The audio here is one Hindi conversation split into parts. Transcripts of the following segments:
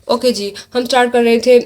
ओके जी, हम स्टार्ट कर रहे थे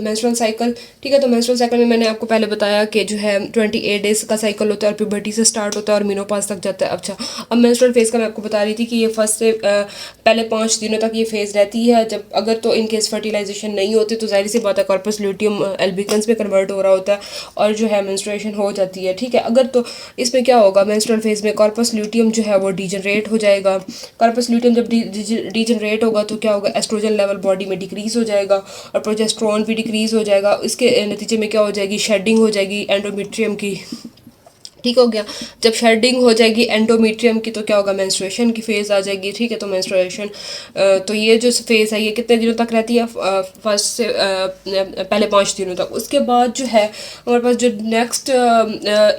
मेंस्ट्रुअल साइकिल। ठीक है, तो मेंस्ट्रुअल साइकिल में मैंने आपको पहले बताया कि जो है 28 डेज का साइकिल होता है और प्यूबर्टी से स्टार्ट होता है और मेनोपॉज तक जाता है। अच्छा, अब मेंस्ट्रुअल फेज़ का मैं आपको बता रही थी कि ये फर्स्ट से पहले 5 दिनों तक ये फेज़ रहती है। जब अगर तो इन केस फर्टिलाइजेशन नहीं होती तो जाहिर सी बात है कॉर्पस ल्यूटियम एल्बिकन्स में कन्वर्ट हो रहा होता है और जो है मेंस्ट्रुएशन हो जाती है। ठीक है, अगर तो इसमें क्या होगा, मेंस्ट्रुअल फेज़ में कॉर्पस ल्यूटियम जो है वो डीजनरेट हो जाएगा। कॉर्पस ल्यूटियम जब डीजनरेट होगा तो क्या होगा, एस्ट्रोजन लेवल बॉडी में डिक्रीज हो जाएगा और प्रोजेस्टेरोन भी डिक्रीज हो जाएगा। इसके नतीजे में क्या हो जाएगी, शेडिंग हो जाएगी एंडोमेट्रियम की। ठीक हो गया, जब शेडिंग हो जाएगी एंडोमेट्रियम की तो क्या होगा, मेंस्ट्रुएशन की फेज़ आ जाएगी। ठीक है, तो मेंस्ट्रुएशन तो ये जो फेज़ है ये कितने दिनों तक रहती है, फर्स्ट से पहले 5 दिनों तक। उसके बाद जो है हमारे पास जो नेक्स्ट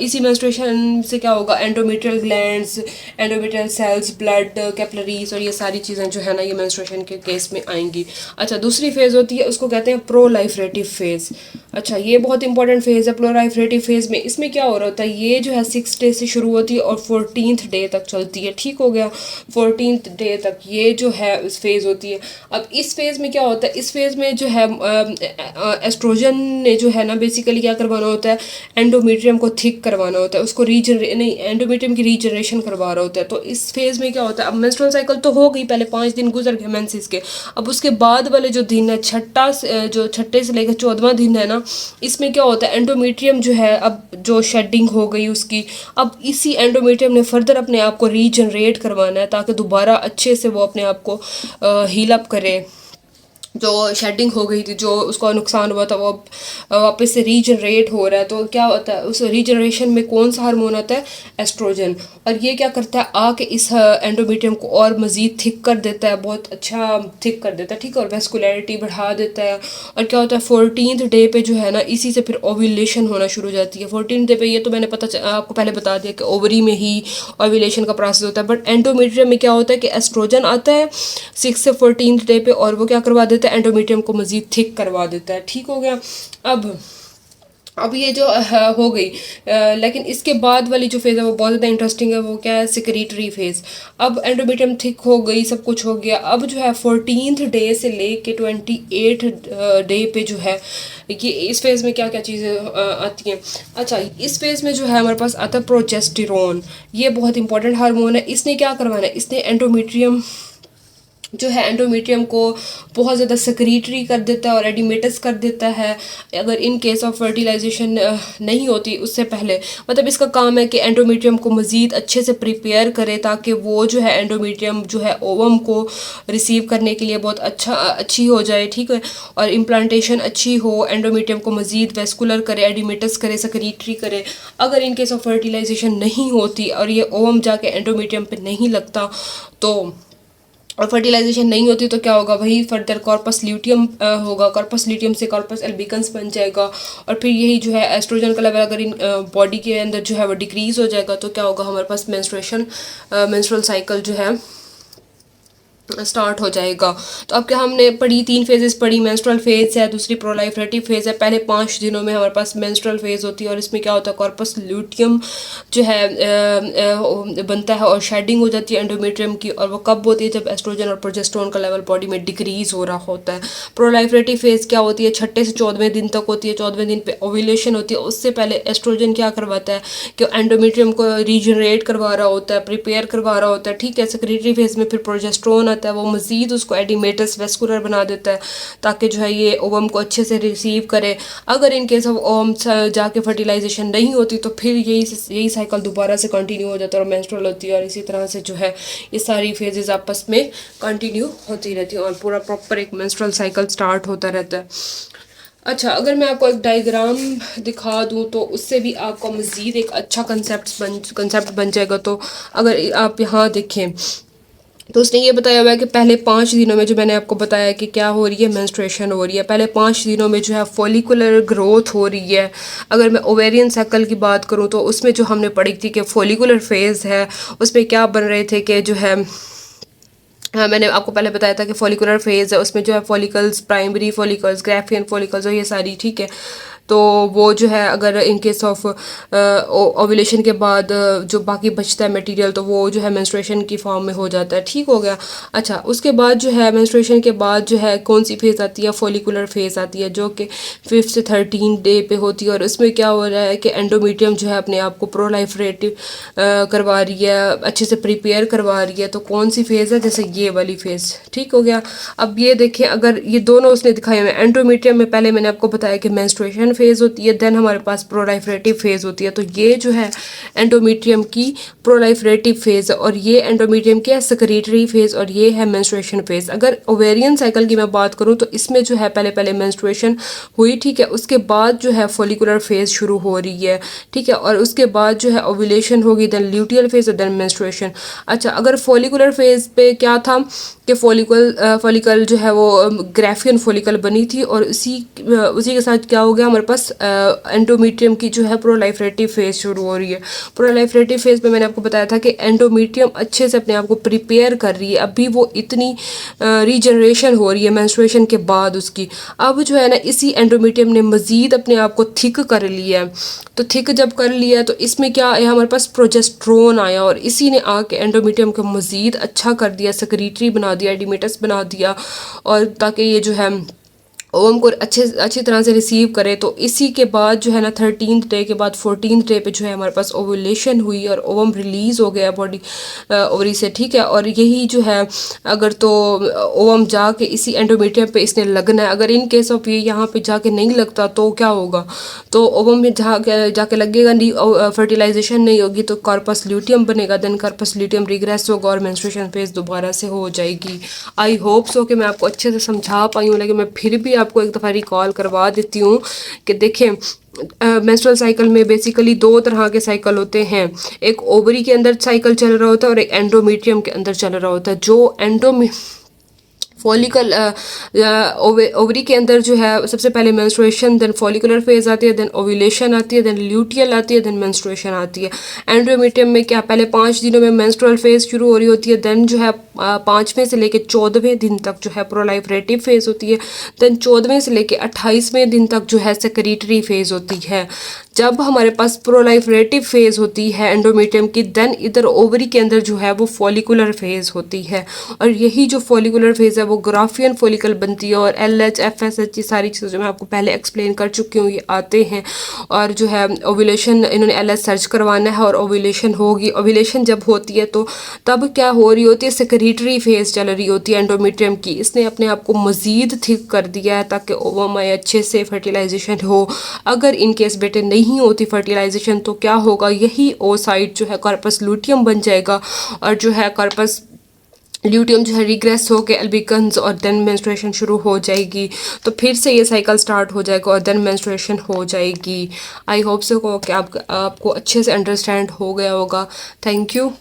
इसी मेंस्ट्रुएशन से क्या होगा, endometrial glands, endometrial cells, blood capillaries और ये सारी चीज़ें जो है ना ये मेंस्ट्रुएशन के केस में आएंगी। अच्छा, दूसरी फेज़ होती है उसको कहते हैं प्रोलाइफरेटिव फेज़। अच्छा, ये बहुत इंपॉर्टेंट फेज़ है प्रोलाइफरेटिव फेज़ में। इसमें क्या हो रहा होता है, ये जो है 6 डे से शुरू होती है और 14th डे तक चलती है। ठीक हो गया, 14th डे तक ये जो है इस फेज़ होती है। अब इस फेज़ में क्या होता है, इस फेज़ में जो है एस्ट्रोजन ने जो है ना बेसिकली क्या करवाना होता है, एंडोमेट्रियम को थिक करवाना होता है, उसको नहीं, एंडोमेट्रियम की रीजनरेशन करवा रहा होता है। तो इस फेज़ में क्या होता है, अब मेंस्ट्रुअल साइकिल तो हो गई, पहले 5 दिन गुजर गए मेंसेस के। अब उसके बाद वाले जो दिन है, जो छठे से लेकर 14वां दिन है ना, इसमें क्या होता है, एंडोमेट्रियम जो है अब जो शेडिंग हो गई उसकी, अब इसी एंडोमेट्रियम ने फर्दर अपने आप को रीजनरेट करवाना है ताकि दोबारा अच्छे से वो अपने आप को हील अप करे। जो शेडिंग हो गई थी, जो उसको नुकसान हुआ था, वो अब वापस से रीजनरेट हो रहा है। तो क्या होता है, उस रीजनरेशन में कौन सा हार्मोन आता है, एस्ट्रोजन। और ये क्या करता है, आके इस एंडोमेट्रियम को और मज़ीद थिक कर देता है, बहुत अच्छा थिक कर देता है। ठीक है, और वेस्कुलरिटी बढ़ा देता है। और क्या होता है, 14th डे पे जो है ना इसी से फिर ओव्यूलेशन होना शुरू हो जाती है। 14th डे पे ये तो मैंने आपको पहले बता दिया कि ओवरी में ही ओव्यूलेशन का प्रोसेस होता है। बट एंडोमेट्रियम में क्या होता है कि एस्ट्रोजन आता है 6 से 14th डे पे और वो क्या करवा देता है, एंडोमेट्रियम को मज़ीद थिक करवा देता है। ठीक हो गया, अब ये जो हो गई, लेकिन इसके बाद वाली जो फेज़ है वो बहुत ज़्यादा इंटरेस्टिंग है। वो क्या है, सिक्रीटरी फेज़। अब एंडोमेट्रियम थिक हो गई, सब कुछ हो गया। अब जो है 14th डे से लेके 28 डे पे जो है ये इस फेज़ में क्या क्या चीज़ें आती हैं। अच्छा, इस फेज़ में जो है हमारे पास आता है प्रोजेस्टेरोन। ये बहुत इंपॉर्टेंट हार्मोन है। इसने क्या करवाना है, इसने एंडोमेट्रियम जो है एंडोमेट्रियम को बहुत ज़्यादा सक्रीटरी कर देता है और एडिमेटस कर देता है अगर इन केस ऑफ फर्टिलाइजेशन नहीं होती उससे पहले। मतलब इसका काम है कि एंडोमेट्रियम को मज़ीद अच्छे से प्रिपेयर करे ताकि वो जो है एंडोमेट्रियम जो है ओवम को रिसीव करने के लिए बहुत अच्छी हो जाए। ठीक है, और इम्प्लांटेशन अच्छी हो, एंडोमेट्रियम को मज़ीद वेस्कुलर करे, एडिमेटस करे, सक्रीटरी करे। अगर इन केस ऑफ फर्टिलाइजेशन नहीं होती और ये ओवम जाके एंडोमेट्रियम पे नहीं लगता तो और फर्टिलाइजेशन नहीं होती तो क्या होगा, वही फर्दर कॉर्पस ल्यूटियम होगा। कॉर्पस ल्यूटियम से कॉर्पस एल्बिकन्स बन जाएगा और फिर यही जो है एस्ट्रोजन का लेवल अगर इन बॉडी के अंदर जो है वो डिक्रीज़ हो जाएगा तो क्या होगा, हमारे पास मेंस्ट्रुअल साइकिल जो है स्टार्ट हो जाएगा। तो अब क्या हमने पढ़ी, 3 फेजेस पढ़ी। मेंस्ट्रुअल फेज़ है, दूसरी प्रोलाइफरेटिव फेज़ है। पहले 5 दिनों में हमारे पास मेंस्ट्रुअल फेज़ होती है और इसमें क्या होता है, कॉर्पस ल्यूटियम जो है बनता है और शेडिंग हो जाती है एंडोमेट्रियम की। और वो कब होती है, जब एस्ट्रोजन और प्रोजेस्टेरोन का लेवल बॉडी में डिक्रीज़ हो रहा होता है। प्रोलाइफरेटिव फेज़ क्या होती है, 6 से 14वें दिन तक होती है। 14वें दिन पे ओव्यूलेशन होती है। उससे पहले एस्ट्रोजन क्या करवाता है कि एंडोमेट्रियम को रीजनरेट करवा रहा होता है, प्रिपेयर करवा रहा होता है। ठीक है, सेक्रेटरी फेज़ में फिर प्रोजेस्टेरोन आता है, वो मज़ीद उसको एडिमेटस वेस्कुलर बना देता है ताकि जो है ये ओवम को अच्छे से रिसीव करे। अगर इन केस ऑफ ओवम जाके फर्टिलाइजेशन नहीं होती तो फिर यही साइकिल दोबारा से कंटिन्यू हो जाता है और मेंस्ट्रुअल होती है और इसी तरह से जो है ये सारी फेजेस आपस में कंटिन्यू होती रहती है और पूरा प्रॉपर एक मेंस्ट्रुअल साइकिल स्टार्ट होता रहता है। अच्छा, अगर मैं आपको एक डायग्राम दिखा दूं तो उससे भी आपको मज़ीद एक अच्छा कंसेप्ट बन जाएगा। तो अगर आप यहाँ देखें तो उसने ये बताया हुआ है कि पहले 5 दिनों में जो मैंने आपको बताया कि क्या हो रही है, मेंस्ट्रुएशन हो रही है। पहले 5 दिनों में जो है फॉलिकुलर ग्रोथ हो रही है। अगर मैं ओवेरियन साइकिल की बात करूं तो उसमें जो हमने पढ़ी थी कि फॉलिकुलर फेज़ है, उसमें क्या बन रहे थे कि जो है हाँ, मैंने आपको पहले बताया था कि फॉलिकुलर फेज़ है, उसमें जो है follicles, primary follicles, Graafian follicles और ये सारी, ठीक है, तो वो जो है अगर इन केस ऑफ ओव्यूलेशन के बाद जो बाकी बचता है मटेरियल तो वो जो है मेंस्ट्रुएशन की फॉर्म में हो जाता है। ठीक हो गया। अच्छा, उसके बाद जो है मेंस्ट्रुएशन के बाद जो है कौन सी फेज़ आती है, फॉलिकुलर फेज़ आती है, जो कि 5 से 13 डे पे होती है। और इसमें क्या हो रहा है कि एंडोमेट्रियम जो है अपने आप को प्रोलाइफरेटिव करवा रही है, अच्छे से प्रिपेयर करवा रही है। तो कौन सी फेज़ है, जैसे ये वाली फेज़। ठीक हो गया। अब ये देखें, अगर ये दोनों उसने दिखाए हुए एंडोमेट्रियम में, पहले मैंने आपको बताया कि मेंस्ट्रुएशन फेज़ होती है, देन हमारे पास प्रोलाइफरेटिव फेज़ होती है। तो ये जो है एंडोमेट्रियम की प्रोलाइफरेटिव फेज़ है, और ये एंडोमेट्रियम की सेक्रेटरी फेज़, और ये है मेंस्ट्रुएशन फेज़। अगर ओवेरियन साइकिल की मैं बात करूँ तो इसमें जो है पहले मेंस्ट्रुएशन हुई, ठीक है, उसके बाद जो है फॉलिकुलर फेज़ शुरू हो रही है, ठीक है, और उसके बाद जो है ओव्यूलेशन होगी, देन ल्यूटियल फेज़ और देन मेंस्ट्रुएशन। अच्छा, अगर फॉलिकुलर फेज़ पे क्या था कि फॉलिकल जो है वो ग्राफियन फॉलिकल बनी थी, और उसी के साथ क्या हो गया, हमारे पास एंडोमेट्रियम की जो है प्रोलाइफरेटिव फेज़ शुरू हो रही है। प्रोलाइफरेटिव फेज़ पे मैंने आपको बताया था कि एंडोमेट्रियम अच्छे से अपने आप को प्रिपेयर कर रही है, अभी वो इतनी रीजनरेशन हो रही है मेंस्ट्रुएशन के बाद उसकी। अब जो है ना, इसी एंडोमेट्रियम ने मज़ीद अपने आप को थिक कर लिया है। तो थिक जब कर लिया तो इसमें क्या आया, हमारे पास प्रोजेस्ट्रोन आया, और इसी ने आके एंडोमेट्रियम को मज़ीद अच्छा कर दिया, सेक्रेटरी बना दिया, एडिमेटस बना दिया, और ताकि ये जो है ओवम को अच्छी तरह से रिसीव करे। तो इसी के बाद जो है ना 13th डे के बाद 14th डे पे जो है हमारे पास ओवुलेशन हुई, और ओवम रिलीज़ हो गया बॉडी ओवरी से। ठीक है, और यही जो है अगर तो ओवम जाके इसी एंडोमेट्रियम पे इसने लगना है। अगर इन केस ऑफ ये यहाँ पे जाके नहीं लगता तो क्या होगा, तो ओवम में जाके लगेगा नहीं, फर्टिलाइजेशन नहीं होगी, तो कार्पस ल्यूटियम बनेगा, देन कार्पस ल्यूटियम रिग्रेस होगा और मेंस्ट्रुएशन फेज दोबारा से हो जाएगी। आई होप सो कि मैं आपको अच्छे से समझा पाई हूँ, लेकिन मैं फिर भी आपको एक दफ़ा रिकॉल करवा देती हूँ कि देखें, मेंस्ट्रुअल साइकिल में बेसिकली दो तरह के साइकिल होते हैं। एक ओवरी के अंदर साइकिल चल रहा होता है और एक एंडोमेट्रियम के अंदर चल रहा होता है। जो फॉलिकल ओवरी के अंदर जो है सबसे पहले मेंस्ट्रुएशन, देन फॉलिकुलर फेज आती है, देन ओव्यूलेशन आती है, देन ल्यूटियल आती है, देन मेंस्ट्रुएशन आती है। एंडोमेट्रियम में क्या, पहले 5 दिनों में मेंस्ट्रुअल फेज शुरू हो रही होती है, देन जो है 5वें से लेके 14वें दिन तक जो है प्रोलाइफरेटिव फेज होती है, देन 14वें से लेके 28वें दिन तक जो है सेक्रेटरी फेज होती है। जब हमारे पास प्रोलाइफरेटिव फेज होती है एंडोमेट्रियम की, देन इधर ओवरी के अंदर जो है वो फॉलिकुलर फेज होती है, और यही जो फॉलिकुलर फेज है वो ग्राफियन फॉलिकल बनती है। और LH FSH ये सारी चीज़ें जो मैं आपको पहले एक्सप्लेन कर चुकी हूँ ये आते हैं। और जो है ओव्यूलेशन इन्होंने LH सर्च करवाना है, और ओव्यूलेशन होगी। ओव्यूलेशन जब होती है तो तब क्या हो रही होती है, सेक्रेटरी फेज चल रही होती है एंडोमेट्रियम की। इसने अपने आप को मज़ीद थिक कर दिया है ताकि ओवम आए, अच्छे से फर्टिलाइजेशन हो। अगर इन केस बेटे नहीं होती फर्टिलाइजेशन तो क्या होगा, यही ओसाइट जो है कार्पस ल्यूटियम बन जाएगा, और जो है कार्पस ल्यूटियम जो है रिग्रेस होकर एल्बिकन्स, और देन मेंस्ट्रुएशन शुरू हो जाएगी। तो फिर से ये साइकिल स्टार्ट हो जाएगा और देन मेंस्ट्रुएशन हो जाएगी। आई होप सो कि आपको अच्छे से अंडरस्टैंड हो गया होगा। Thank you.